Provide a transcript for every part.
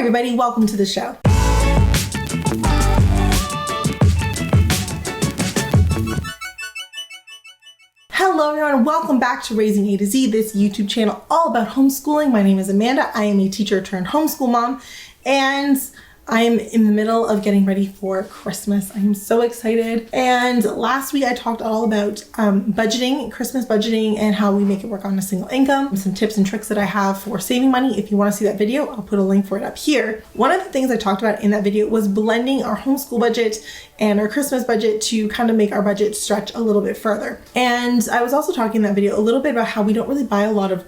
everybody, welcome to the show. Hello everyone, welcome back to Raising A to Z, this YouTube channel all about homeschooling. My name is Amanda. I am a teacher turned homeschool mom, and I am in the middle of getting ready for Christmas. I am so excited. And last week I talked all about budgeting, Christmas budgeting, and how we make it work on a single income. Some tips and tricks that I have for saving money. If you want to see that video, I'll put a link for it up here. One of the things I talked about in that video was blending our homeschool budget and our Christmas budget to kind of make our budget stretch a little bit further. And I was also talking in that video a little bit about how we don't really buy a lot of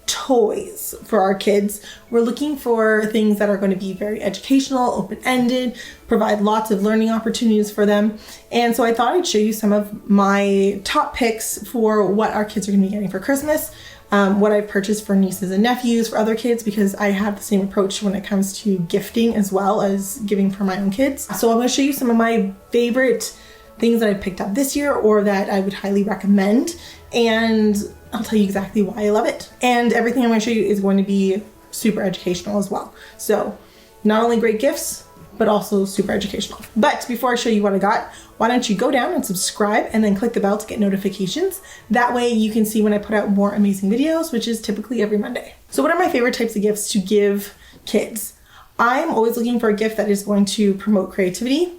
toys for our kids. We're looking for things that are going to be very educational, open-ended, provide lots of learning opportunities for them. And so I thought I'd show you some of my top picks for what our kids are going to be getting for Christmas, what I've purchased for nieces and nephews, for other kids, because I have the same approach when it comes to gifting as well as giving for my own kids. So I'm going to show you some of my favorite things that I picked up this year or that I would highly recommend, and I'll tell you exactly why I love it. And everything I'm going to show you is going to be super educational as well. So not only great gifts, but also super educational. But before I show you what I got, why don't you go down and subscribe and then click the bell to get notifications. That way you can see when I put out more amazing videos, which is typically every Monday. So what are my favorite types of gifts to give kids? I'm always looking for a gift that is going to promote creativity,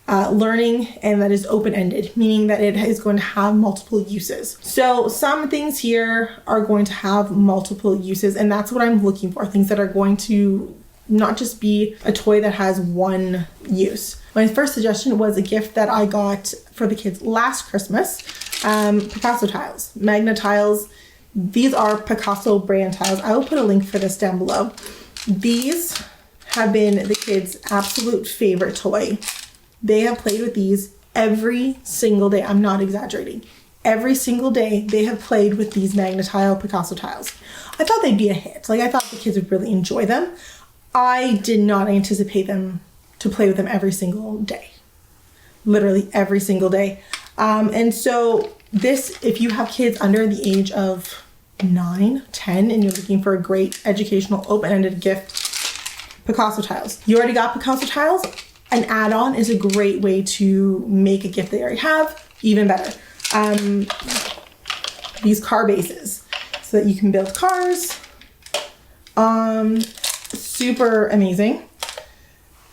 learning, and that is open-ended, meaning that it is going to have multiple uses. So some things here are going to have multiple uses, and that's what I'm looking for, things that are going to not just be a toy that has one use. My first suggestion was a gift that I got for the kids last Christmas, Picasso tiles, Magna tiles. These are Picasso brand tiles. I will put a link for this down below. These have been the kids' absolute favorite toy. They have played with these every single day. I'm not exaggerating. Every single day they have played with these Magna tile Picasso tiles. I thought they'd be a hit. I thought the kids would really enjoy them. I did not anticipate them to play with them every single day. Literally every single day. And so this, if you have kids under the age of 9, 10, and you're looking for a great educational open-ended gift, Picasso tiles. You already got Picasso tiles? An add-on is a great way to make a gift they already have even better. These car bases so that you can build cars. Super amazing.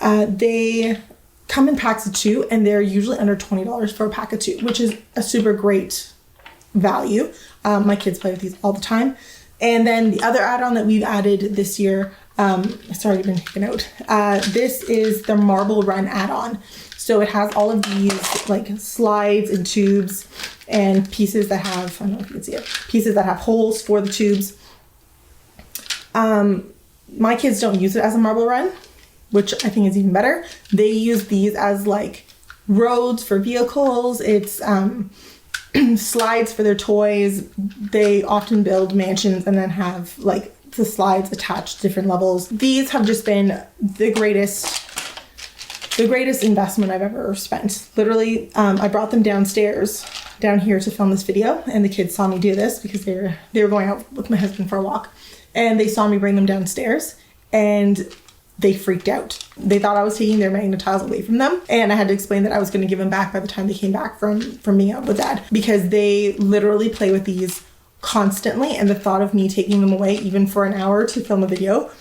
They come in packs of 2 and they're usually under $20 for a pack of 2, which is a super great value. My kids play with these all the time. And then the other add-on that we've added this year, it's already been taken out. This is the Marble Run add-on. So it has all of these like slides and tubes and pieces that have, I don't know if you can see it, pieces that have holes for the tubes. My kids don't use it as a marble run, which I think is even better. They use these as like roads for vehicles. It's slides for their toys. They often build mansions and then have like the slides attached to different levels. These have just been the greatest investment I've ever spent. Literally, I brought them down here to film this video, and the kids saw me do this because they were going out with my husband for a walk, and they saw me bring them downstairs, and they freaked out. They thought I was taking their Magna tiles away from them, and I had to explain that I was going to give them back by the time they came back from being out with Dad, because they literally play with these constantly, and the thought of me taking them away even for an hour to film a video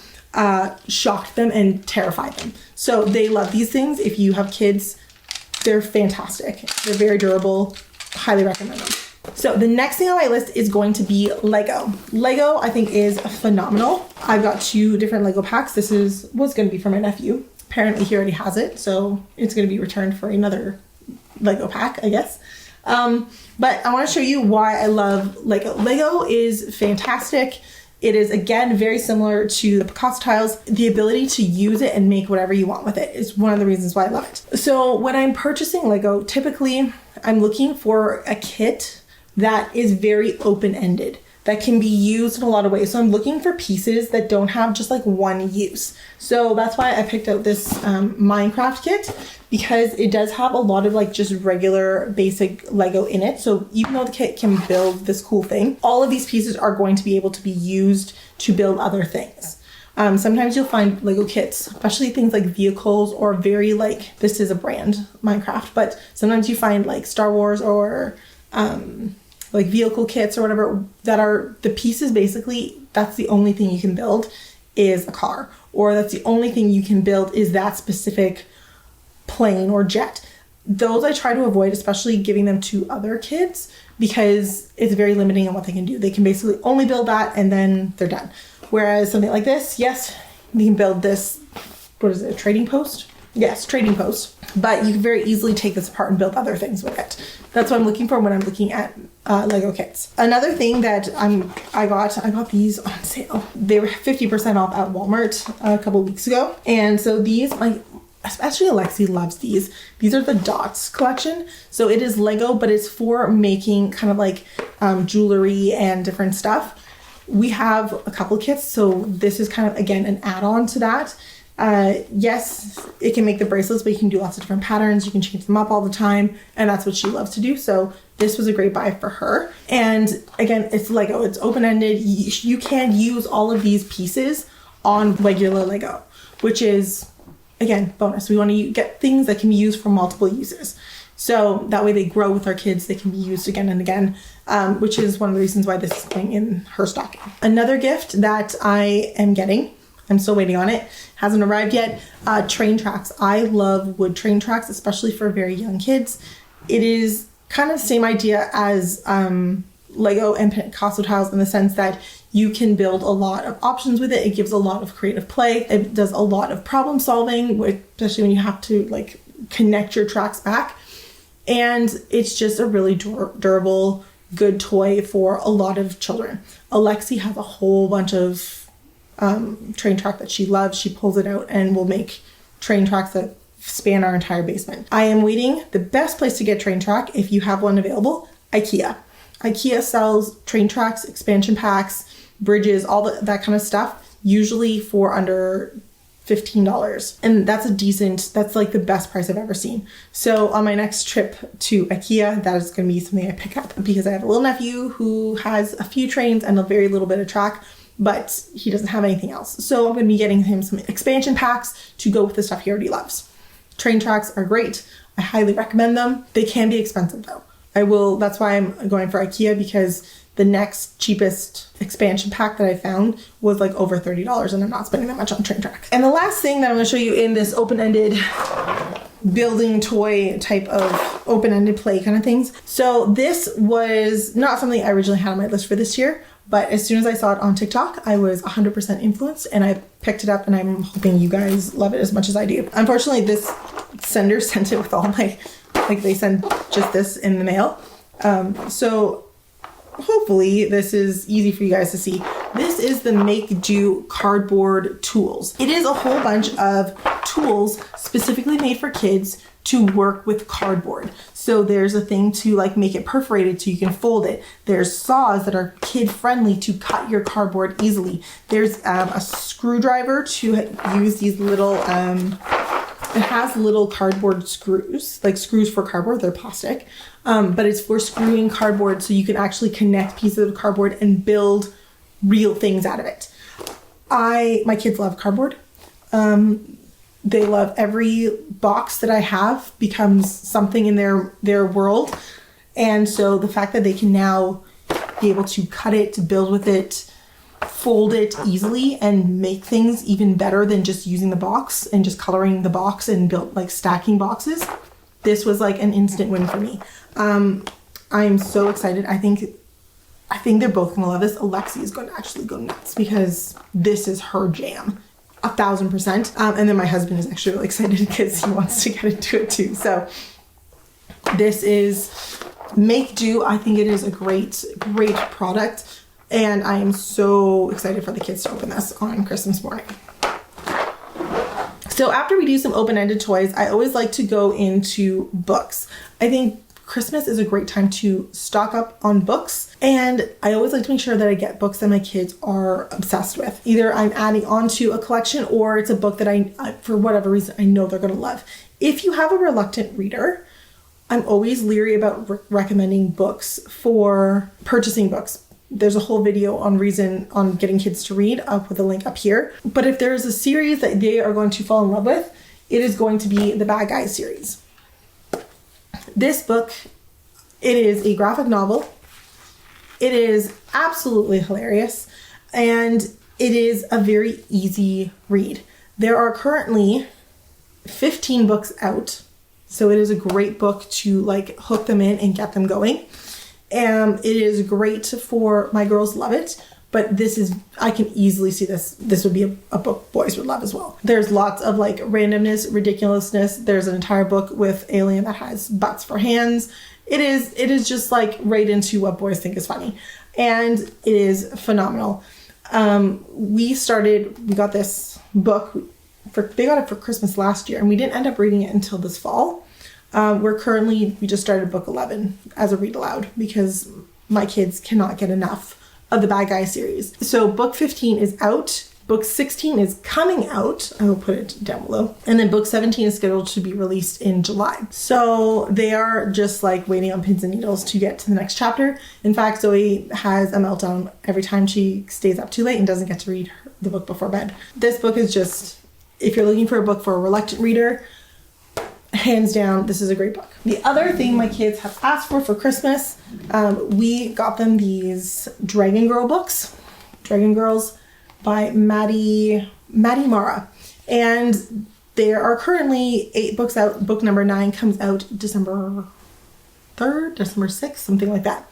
shocked them and terrified them. So they love these things. If you have kids, they're fantastic. They're very durable. Highly recommend them. So the next thing on my list is going to be Lego. Lego, I think, is phenomenal. I've got 2 different Lego packs. This was going to be for my nephew. Apparently he already has it, so it's going to be returned for another Lego pack, I guess. But I want to show you why I love Lego. Lego is fantastic. It is, again, very similar to the Picasso tiles. The ability to use it and make whatever you want with it is one of the reasons why I love it. So when I'm purchasing Lego, typically I'm looking for a kit that is very open-ended, that can be used in a lot of ways. So I'm looking for pieces that don't have just like one use. So that's why I picked out this Minecraft kit, because it does have a lot of like just regular basic Lego in it. So even though the kit can build this cool thing, all of these pieces are going to be able to be used to build other things. Sometimes you'll find Lego kits, especially things like vehicles or very like, this is a brand, Minecraft, but sometimes you find like Star Wars or like vehicle kits or whatever that are the pieces basically, that's the only thing you can build is a car, or that's the only thing you can build is that specific plane or jet. Those I try to avoid, especially giving them to other kids, because it's very limiting on what they can do. They can basically only build that and then they're done. Whereas something like this, yes, you can build this, what is it, a trading post? Yes, trading post. But you can very easily take this apart and build other things with it. That's what I'm looking for when I'm looking at Lego kits. Another thing that I got these on sale. They were 50% off at Walmart a couple weeks ago. And so these, especially Alexi loves these. These are the Dots collection. So it is Lego, but it's for making kind of like jewelry and different stuff. We have a couple kits, so this is kind of, again, an add-on to that. Yes, it can make the bracelets, but you can do lots of different patterns. You can change them up all the time, and that's what she loves to do. So this was a great buy for her. And again, it's Lego. It's open-ended. You can use all of these pieces on regular Lego, which is, again, bonus. We want to get things that can be used for multiple uses. So that way they grow with our kids. They can be used again and again, which is one of the reasons why this is going in her stocking. Another gift that I am getting, I'm still waiting on it, hasn't arrived yet, train tracks. I love wood train tracks, especially for very young kids. It is kind of the same idea as Lego and Picasso tiles in the sense that you can build a lot of options with it. It gives a lot of creative play. It does a lot of problem solving, especially when you have to like connect your tracks back. And it's just a really durable, good toy for a lot of children. Alexi has a whole bunch of train track that she loves. She pulls it out and will make train tracks that span our entire basement. I am waiting. The best place to get train track, if you have one available, IKEA. IKEA sells train tracks, expansion packs, bridges, all that kind of stuff, usually for under $15. And that's like the best price I've ever seen. So on my next trip to IKEA, that is going to be something I pick up because I have a little nephew who has a few trains and a very little bit of track, but he doesn't have anything else. So I'm going to be getting him some expansion packs to go with the stuff he already loves. Train tracks are great. I highly recommend them. They can be expensive though. That's why I'm going for IKEA, because the next cheapest expansion pack that I found was like over $30 and I'm not spending that much on train tracks. And the last thing that I'm going to show you in this open-ended building toy type of open-ended play kind of things. So this was not something I originally had on my list for this year, but as soon as I saw it on TikTok, I was 100% influenced and I picked it up, and I'm hoping you guys love it as much as I do. Unfortunately, this sender sent it with all my, they send just this in the mail. So hopefully this is easy for you guys to see. This is the Make Do cardboard tools. It is a whole bunch of tools specifically made for kids to work with cardboard. So there's a thing to like make it perforated so you can fold it. There's saws that are kid friendly to cut your cardboard easily. There's a screwdriver to use these little, it has little cardboard screws, like screws for cardboard, they're plastic. But it's for screwing cardboard so you can actually connect pieces of cardboard and build real things out of it. My kids love cardboard. They love every box that I have becomes something in their world. And so the fact that they can now be able to cut it, to build with it, fold it easily and make things even better than just using the box and just coloring the box and build like stacking boxes. This was like an instant win for me. I'm so excited. I think they're both gonna love this. Alexi is going to actually go nuts because this is her jam, 1,000%. And then my husband is actually really excited because he wants to get into it too. So this is Make Do. I think it is a great product. And I am so excited for the kids to open this on Christmas morning. So after we do some open-ended toys, I always like to go into books. I think Christmas is a great time to stock up on books. And I always like to make sure that I get books that my kids are obsessed with. Either I'm adding on to a collection or it's a book that I for whatever reason, I know they're going to love. If you have a reluctant reader, I'm always leery about recommending books for purchasing books There's a whole video on getting kids to read. I'll put the link up here. But if there's a series that they are going to fall in love with, it is going to be the Bad Guys series. This book, it is a graphic novel. It is absolutely hilarious, and it is a very easy read. There are currently 15 books out, so it is a great book to like hook them in and get them going. It is great for my girls, love it, but I can easily see this would be a book boys would love as well. There's lots of like randomness, ridiculousness. There's an entire book with Alien that has butts for hands. It is just like right into what boys think is funny, and it is phenomenal. We got this book they got it for Christmas last year, and we didn't end up reading it until this fall. We just started book 11 as a read aloud because my kids cannot get enough of the Bad Guys series. So book 15 is out. Book 16 is coming out. I will put it down below. And then book 17 is scheduled to be released in July. So they are just like waiting on pins and needles to get to the next chapter. In fact, Zoe has a meltdown every time she stays up too late and doesn't get to read the book before bed. This book is just, if you're looking for a book for a reluctant reader, hands down, this is a great book. The other thing my kids have asked for Christmas, we got them these Dragon Girl books. Dragon Girls by Maddie Mara. And there are currently 8 books out. Book number 9 comes out December 3rd, December 6th, something like that.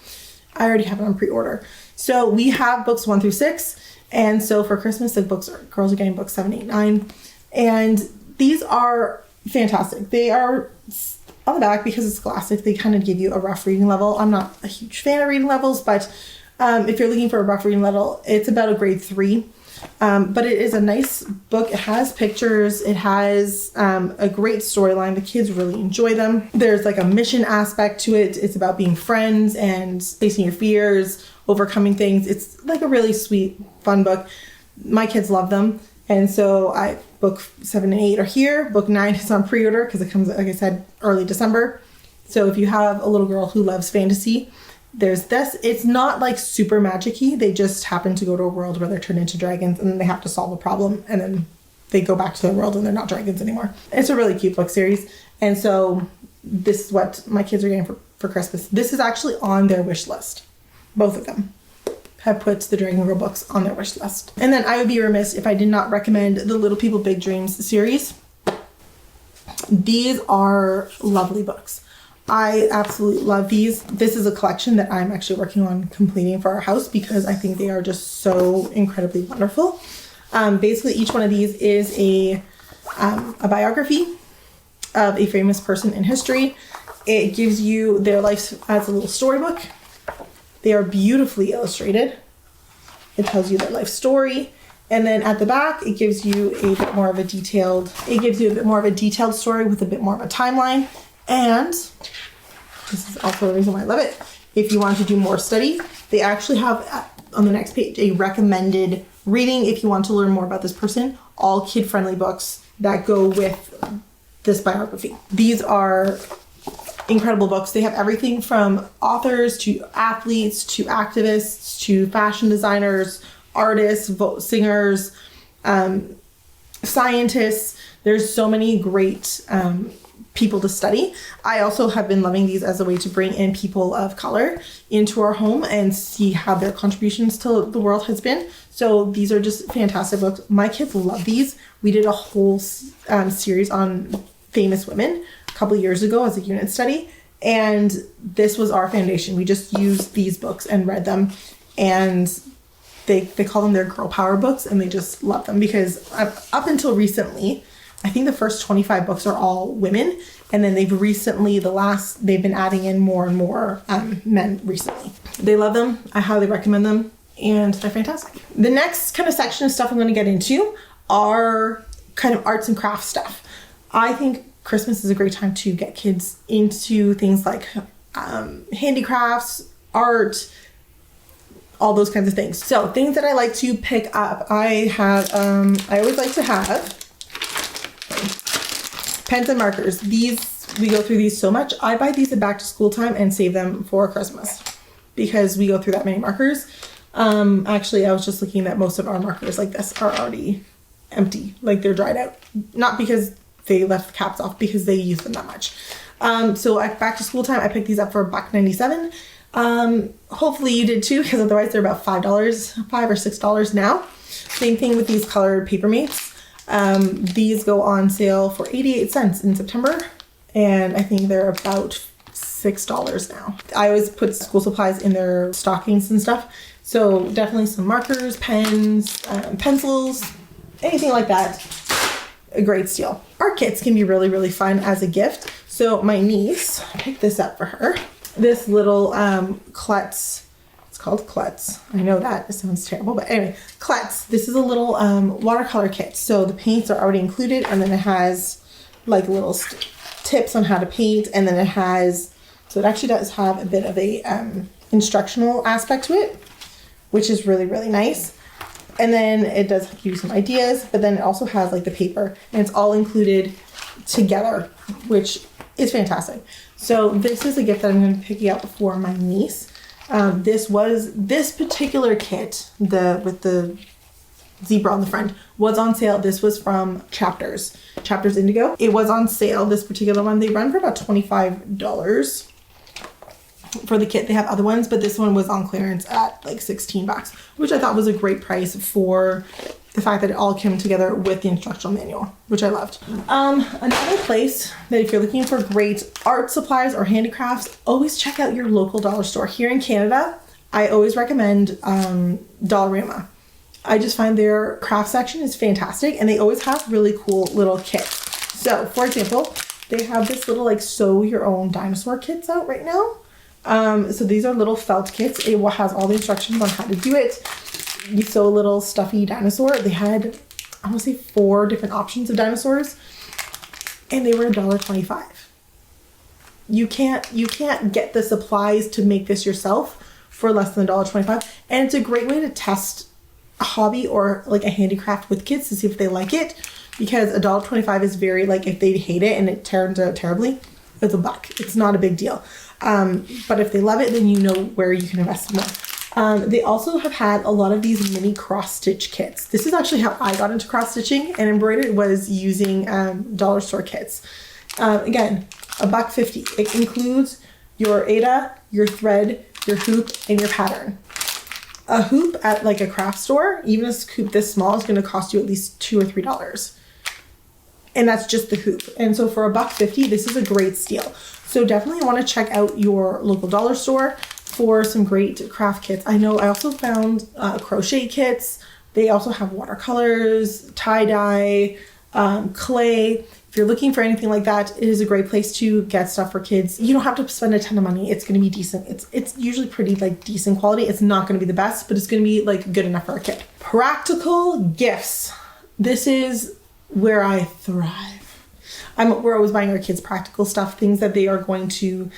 I already have it on pre-order. So we have books 1 through 6. And so for Christmas, girls are getting books 7, 8, 9. And these are fantastic. They are on the back, because it's classic, they kind of give you a rough reading level. I'm not a huge fan of reading levels, but if you're looking for a rough reading level, it's about a grade 3. But it is a nice book. It has pictures. It has a great storyline. The kids really enjoy them. There's like a mission aspect to it. It's about being friends and facing your fears, overcoming things. It's like a really sweet, fun book. My kids love them. And so book 7 and 8 are here. Book 9 is on pre-order because it comes, like I said, early December. So if you have a little girl who loves fantasy, there's this. It's not like super magic-y. They just happen to go to a world where they're turned into dragons, and then they have to solve a problem, and then they go back to the world and they're not dragons anymore. It's a really cute book series. And so this is what my kids are getting for Christmas. This is actually on their wish list. Both of them have put the Dragon Girl books on their wish list. And then I would be remiss if I did not recommend the Little People Big Dreams series. These are lovely books. I absolutely love these. This is a collection that I'm actually working on completing for our house because I think they are just so incredibly wonderful. Basically, each one of these is a biography of a famous person in history. It gives you their life as a little storybook. They are beautifully illustrated. It tells you their life story. And then at the back, it gives you a bit more of a detailed story with a bit more of a timeline. And this is also the reason why I love it. If you want to do more study, they actually have on the next page a recommended reading if you want to learn more about this person. All kid-friendly books that go with this biography. These are incredible books. They have everything from authors to athletes to activists to fashion designers, artists, singers, scientists. There's so many great people to study. I also have been loving these as a way to bring in people of color into our home and see how their contributions to the world has been. So these are just fantastic books. My kids love these. We did a whole series on famous women a couple of years ago as a unit study, and this was our foundation. We just used these books and read them, and they call them their girl power books, and they just love them because up until recently, I think the first 25 books are all women, and then they've been adding in more and more men recently. They love them. I highly recommend them, and they're fantastic. The next kind of section of stuff I'm going to get into are kind of arts and crafts stuff. I think Christmas is a great time to get kids into things like handicrafts, art, all those kinds of things. So things that I like to pick up, I always like to have pens and markers. We go through these so much. I buy these at back to school time and save them for Christmas because we go through that many markers. Actually, I was just looking that most of our markers like this are already empty, like they're dried out. Not because they left the caps off, because they use them that much. So at back to school time, I picked these up for $1.97. Hopefully you did too, because otherwise they're about $5 or $6 now. Same thing with these colored paper mates. These go on sale for 88 cents in September, and I think they're about $6 now. I always put school supplies in their stockings and stuff, so definitely some markers, pens, pencils, anything like that. A great steal. Art kits can be really, really fun as a gift. So my niece, I picked this up for her. This little klutz. It's called klutz. I know that it sounds terrible, but anyway, klutz. This is a little watercolor kit. So the paints are already included, and then it has like little tips on how to paint, and then it has, so it actually does have a bit of a instructional aspect to it, which is really, really nice. And then it does give you some ideas, but then it also has like the paper, and it's all included together, which is fantastic. So this is a gift that I'm going to pick up for my niece. This particular kit, with the zebra on the front, was on sale. This was from Chapters Indigo. It was on sale, this particular one. They run for about $25 for the kit. They have other ones, but this one was on clearance at like $16, which I thought was a great price for the fact that it all came together with the instructional manual, which I loved. Another place that if you're looking for great art supplies or handicrafts, always check out your local dollar store. Here in Canada, I always recommend Dollarama. I just find their craft section is fantastic, and they always have really cool little kits. So, for example, they have this little like sew your own dinosaur kits out right now. So these are little felt kits. It has all the instructions on how to do it. You sew a little stuffy dinosaur. They had, I want to say 4 different options of dinosaurs, and they were $1.25. You can't get the supplies to make this yourself for less than $1.25, and it's a great way to test a hobby or like a handicraft with kids to see if they like it, because $1.25 is very, like, if they hate it and it turns out terribly, it's $1. It's not a big deal. But if they love it, then you know where you can invest more. They also have had a lot of these mini cross-stitch kits. This is actually how I got into cross-stitching and embroidery, was using dollar store kits. Again, $1.50. It includes your Aida, your thread, your hoop, and your pattern. A hoop at like a craft store, even a hoop this small, is going to cost you at least $2 or $3. And that's just the hoop. And so for $1.50, this is a great steal. So definitely want to check out your local dollar store for some great craft kits. I know I also found crochet kits. They also have watercolors, tie-dye, clay. If you're looking for anything like that, it is a great place to get stuff for kids. You don't have to spend a ton of money. It's going to be decent. It's usually pretty like decent quality. It's not going to be the best, but it's going to be like good enough for a kid. Practical gifts. This is where I thrive. We're always buying our kids practical stuff, things that they are going to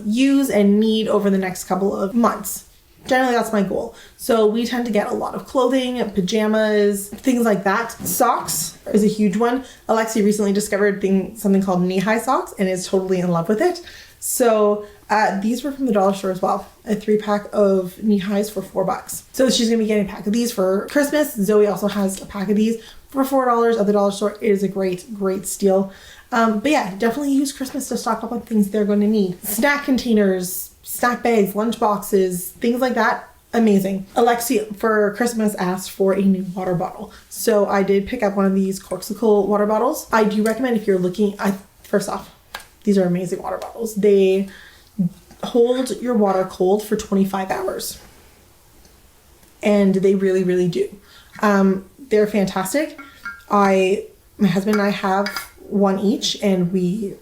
use and need over the next couple of months. Generally, that's my goal. So we tend to get a lot of clothing, pajamas, things like that. Socks is a huge one. Alexi recently discovered something called knee-high socks and is totally in love with it. So these were from the dollar store as well. A 3-pack of knee-highs for $4. So she's going to be getting a pack of these for Christmas. Zoe also has a pack of these for $4 at the dollar store. It is a great, great steal. But yeah, definitely use Christmas to stock up on things they're going to need. Snack containers, snack bags, lunch boxes, things like that. Amazing. Alexi for Christmas asked for a new water bottle. So I did pick up one of these Corksicle water bottles. I do recommend if you're looking, first off, these are amazing water bottles. They hold your water cold for 25 hours. And they really, really do. They're fantastic. My husband and I have one each, and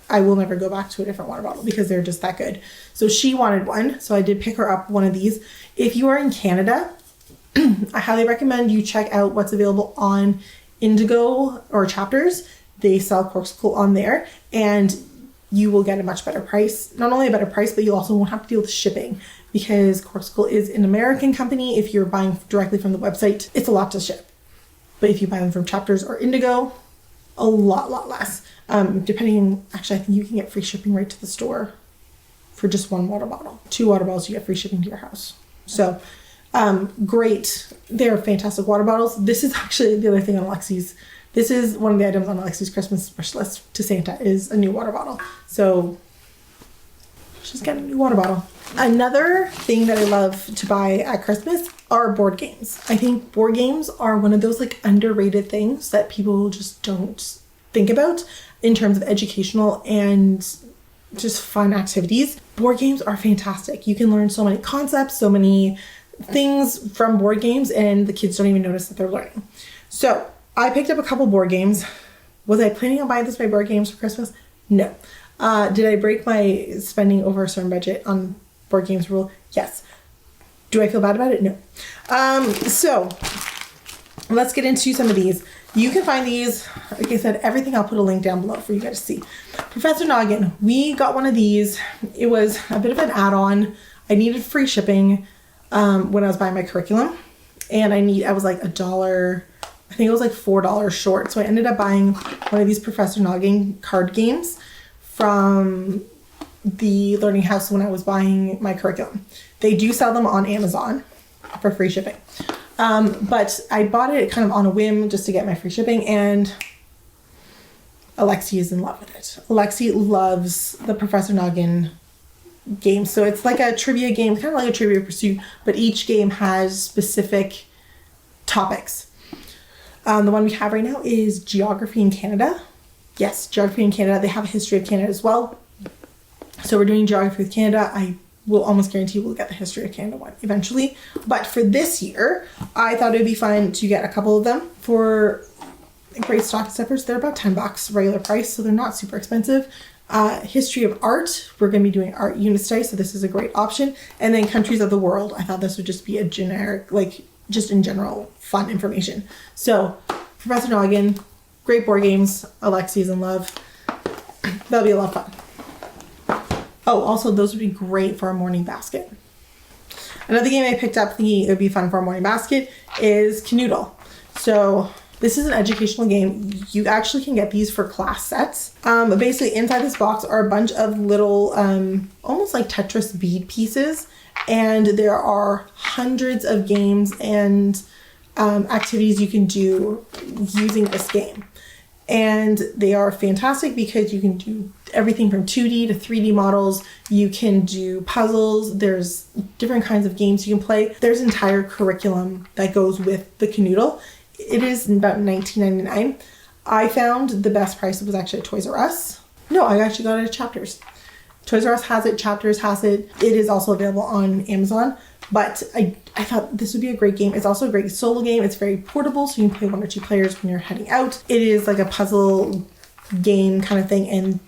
I will never go back to a different water bottle because they're just that good. So she wanted one, so I did pick her up one of these. If you are in Canada, I highly recommend you check out what's available on Indigo or Chapters. They sell Corksicle on there, and you will get a much better price. Not only a better price, but you also won't have to deal with shipping, because Corksicle is an American company. If you're buying directly from the website, it's a lot to ship. But if you buy them from Chapters or Indigo, a lot less. Actually, I think you can get free shipping right to the store for just one water bottle. 2 water bottles, you get free shipping to your house. So Great. They're fantastic water bottles. This is actually the other thing on Alexi's. This is one of the items on Alexi's Christmas wish list to Santa is a new water bottle. So she's getting a new water bottle. Another thing that I love to buy at Christmas are board games. I think board games are one of those like underrated things that people just don't think about in terms of educational and just fun activities. Board games are fantastic. You can learn so many concepts, so many things from board games, and the kids don't even notice that they're learning. So I picked up a couple board games. Was I planning on buying this many board games for Christmas? No. Did I break my spending over a certain budget on board games rule? Yes. Do I feel bad about it? No. So let's get into some of these. You can find these, like I said, everything. I'll put a link down below for you guys to see. Professor Noggin, we got one of these. It was a bit of an add-on. I needed free shipping when I was buying my curriculum, and I was like $1, I think it was like $4 short. So I ended up buying one of these Professor Noggin card games from the Learning House when I was buying my curriculum. They do sell them on Amazon for free shipping. But I bought it kind of on a whim just to get my free shipping, and Alexi is in love with it. Alexi loves the Professor Noggin game. So it's like a trivia game, kind of like a Trivia Pursuit, but each game has specific topics. The one we have right now is Geography in Canada. Yes, Geography in Canada. They have a history of Canada as well. So we're doing Geography with Canada. I will almost guarantee we'll get the history of Canada one eventually. But for this year, I thought it would be fun to get a couple of them for great stocking stuffers. They're about $10 regular price, so they're not super expensive. History of art, we're going to be doing art unit study, so this is a great option. And then Countries of the World, I thought this would just be a generic, like just in general, fun information. So Professor Noggin, great board games. Alexi's in love. That'll be a lot of fun. Oh, also those would be great for a morning basket. Another game I picked up thinking it would be fun for a morning basket is Canoodle. So this is an educational game. You actually can get these for class sets. Basically inside this box are a bunch of little, almost like Tetris bead pieces. And there are hundreds of games and activities you can do using this game. And they are fantastic because you can do everything from 2D to 3D models. You can do puzzles. There's different kinds of games you can play. There's an entire curriculum that goes with the Canoodle. It is about $19.99. I found the best price was actually at Toys R Us. No, I actually got it at Chapters. Toys R Us has it. Chapters has it. It is also available on Amazon. But I thought this would be a great game. It's also a great solo game. It's very portable, so you can play 1 or 2 players when you're heading out. It is like a puzzle game kind of thing, and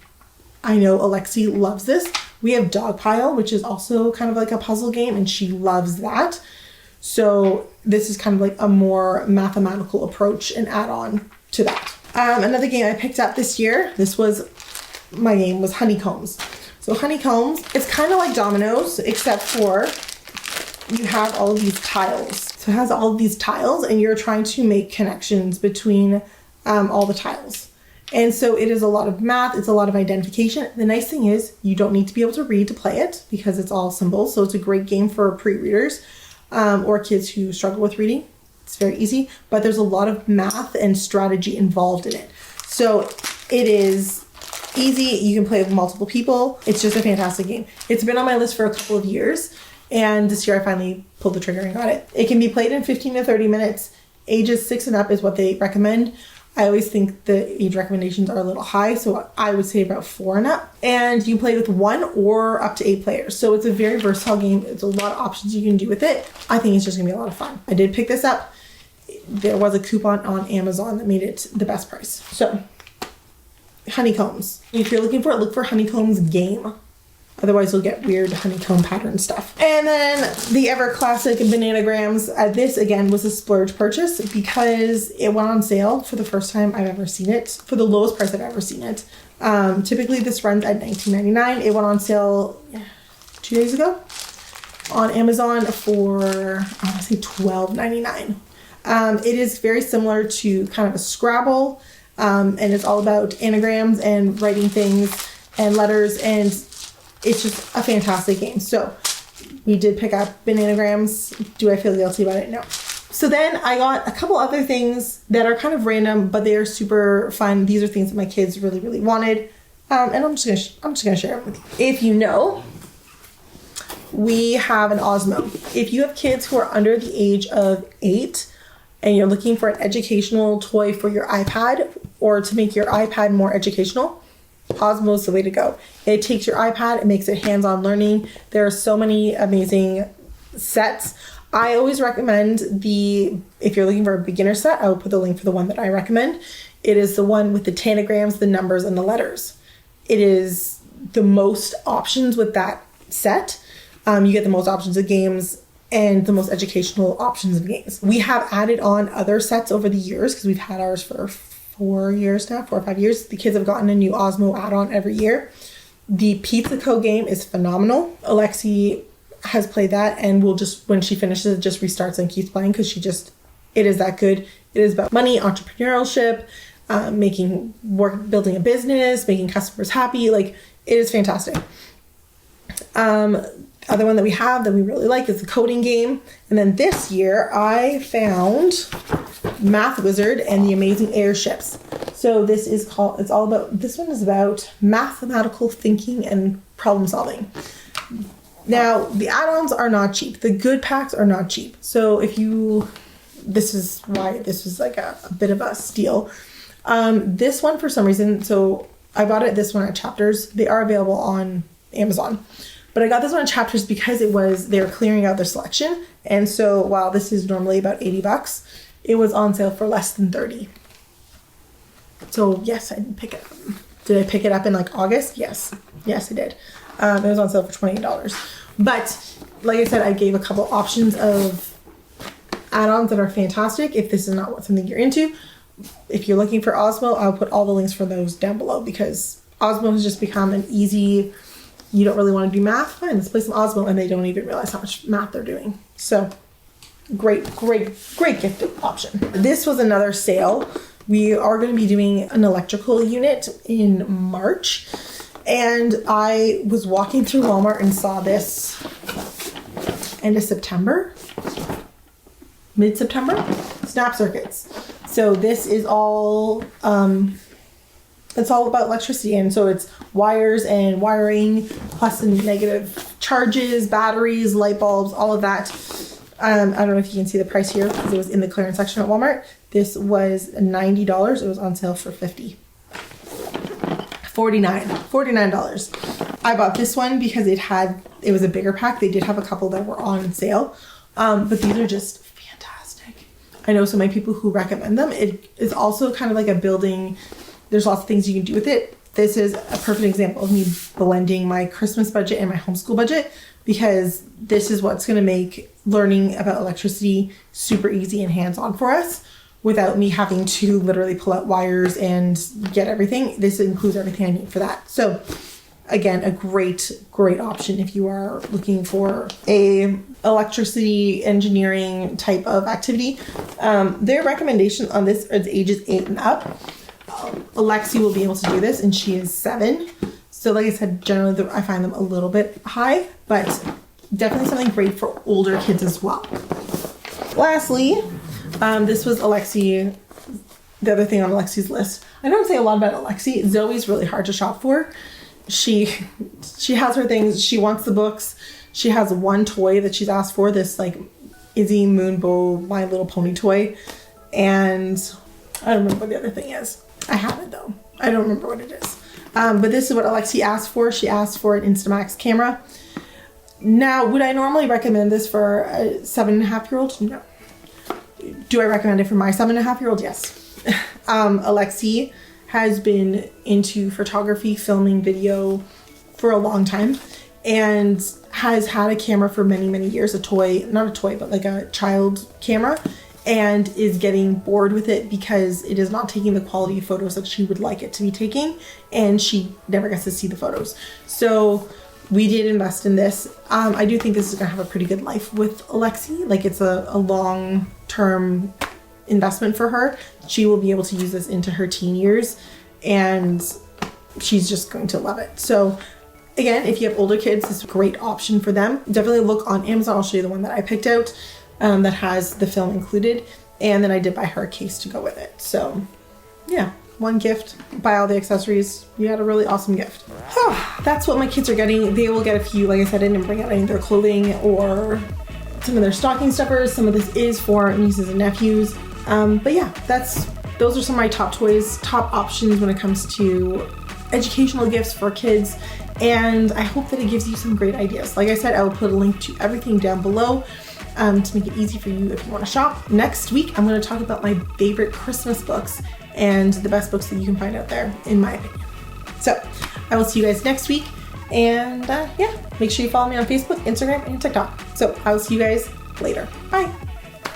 I know Alexi loves this. We have Dogpile, which is also kind of like a puzzle game, and she loves that. So this is kind of like a more mathematical approach and add-on to that. Another game I picked up this year, my game was Honeycombs. So Honeycombs, it's kind of like Dominoes, except for you have all of these tiles. So it has all of these tiles, and you're trying to make connections between all the tiles. And so it is a lot of math. It's a lot of identification. The nice thing is you don't need to be able to read to play it because it's all symbols. So it's a great game for pre-readers or kids who struggle with reading. It's very easy, but there's a lot of math and strategy involved in it. So it is easy. You can play with multiple people. It's just a fantastic game. It's been on my list for a couple of years, and this year I finally pulled the trigger and got it. It can be played in 15 to 30 minutes. Ages 6 and up is what they recommend. I always think the age recommendations are a little high, so I would say about 4 and up. And you play with 1 or up to 8 players. So it's a very versatile game. It's a lot of options you can do with it. I think it's just gonna be a lot of fun. I did pick this up. There was a coupon on Amazon that made it the best price. So, Honeycombs. If you're looking for it, look for Honeycombs game. Otherwise, you'll get weird honeycomb pattern stuff. And then the ever classic Bananagrams. This, again, was a splurge purchase because it went on sale for the first time I've ever seen it, for the lowest price I've ever seen it. Typically, this runs at $19.99. It went on sale 2 days ago on Amazon for, I want to say $12.99. It is very similar to kind of a Scrabble, and it's all about anagrams and writing things and letters, and it's just a fantastic game. So We did pick up bananagrams. Do I feel guilty about it? No. So then I got a couple other things that are kind of random, but they are super fun. These are things that my kids really, really wanted. And I'm just gonna share them with you. If you know, we have an Osmo. If you have kids who are under the age of 8 and you're looking for an educational toy for your iPad or to make your iPad more educational, Osmo is the way to go. It takes your iPad, it makes it hands-on learning. There are so many amazing sets. I always recommend if you're looking for a beginner set, I will put the link for the one that I recommend. It is the one with the tanagrams, the numbers, and the letters. It is the most options with that set. You get the most options of games and the most educational options of games. We have added on other sets over the years because we've had ours for 4 years now, 4 or 5 years. The kids have gotten a new Osmo add-on every year. The Pizza Co game is phenomenal. Alexi has played that and will just, when she finishes it, just restarts and keeps playing because it is that good. It is about money, entrepreneurship, building a business, making customers happy. Like, it is fantastic. Other one that we have that we really like is the coding game. And then this year I found Math Wizard and the Amazing Airships. So this one is about mathematical thinking and problem solving. Now, the add-ons are not cheap. The good packs are not cheap. So this is why this was like a bit of a steal. This one, for some reason, so I bought this one at Chapters. They are available on Amazon. But I got this one at Chapters because they were clearing out their selection. And so while this is normally about $80, it was on sale for less than $30. So yes, I did pick it up. Did I pick it up in like August? Yes. Yes, I did. It was on sale for $28. But like I said, I gave a couple options of add-ons that are fantastic if this is not something you're into. If you're looking for Osmo, I'll put all the links for those down below because Osmo has just become an easy, you don't really want to do math, fine, let's play some Osmo, and they don't even realize how much math they're doing. So great gift option. This was another sale. We are going to be doing an electrical unit in March. And I was walking through Walmart and saw this end of September, mid-September, snap circuits. So this is all, it's all about electricity. And so it's wires and wiring, plus and negative charges, batteries, light bulbs, all of that. I don't know if you can see the price here because it was in the clearance section at Walmart. This was $90. It was on sale for $50. $49. I bought this one because it was a bigger pack. They did have a couple that were on sale. But these are just fantastic. I know so many people who recommend them. It is also kind of like a building. There's lots of things you can do with it. This is a perfect example of me blending my Christmas budget and my homeschool budget because this is what's going to make learning about electricity super easy and hands-on for us without me having to literally pull out wires and get everything. This includes everything I need for that. So again, a great option if you are looking for a electricity engineering type of activity. Their recommendation on this is ages 8 and up. Alexi will be able to do this and she is 7. So like I said, generally I find them a little bit high, but definitely something great for older kids as well. Lastly, this was Alexi, the other thing on Alexi's list. I don't say a lot about Alexi. Zoe's really hard to shop for. She has her things. She wants the books. She has one toy that she's asked for, this like Izzy Moonbow My Little Pony toy. And I don't remember what the other thing is. I have it though. I don't remember what it is. But this is what Alexi asked for. She asked for an Instamax camera. Now, would I normally recommend this for a 7.5-year-old? No. Do I recommend it for my 7.5-year-old? Yes. Alexi has been into photography, filming, video for a long time and has had a camera for many, many years, not a toy, but like a child camera, and is getting bored with it because it is not taking the quality of photos that she would like it to be taking, and she never gets to see the photos. So we did invest in this. I do think this is gonna have a pretty good life with Alexi. Like, it's a long-term investment for her. She will be able to use this into her teen years, and she's just going to love it. So Again, if you have older kids, this is a great option for them. Definitely look on Amazon. I'll show you the one that I picked out that has the film included. And then I did buy her a case to go with it. So yeah, one gift, buy all the accessories. You got a really awesome gift. That's what my kids are getting. They will get a few, like I said, I didn't bring out any of their clothing or some of their stocking stuffers. Some of this is for nieces and nephews. But yeah, those are some of my top toys, top options when it comes to educational gifts for kids. And I hope that it gives you some great ideas. Like I said, I will put a link to everything down below to make it easy for you if you want to shop. Next week, I'm going to talk about my favorite Christmas books and the best books that you can find out there, in my opinion. So I will see you guys next week. And yeah, make sure you follow me on Facebook, Instagram, and TikTok. So I will see you guys later. Bye.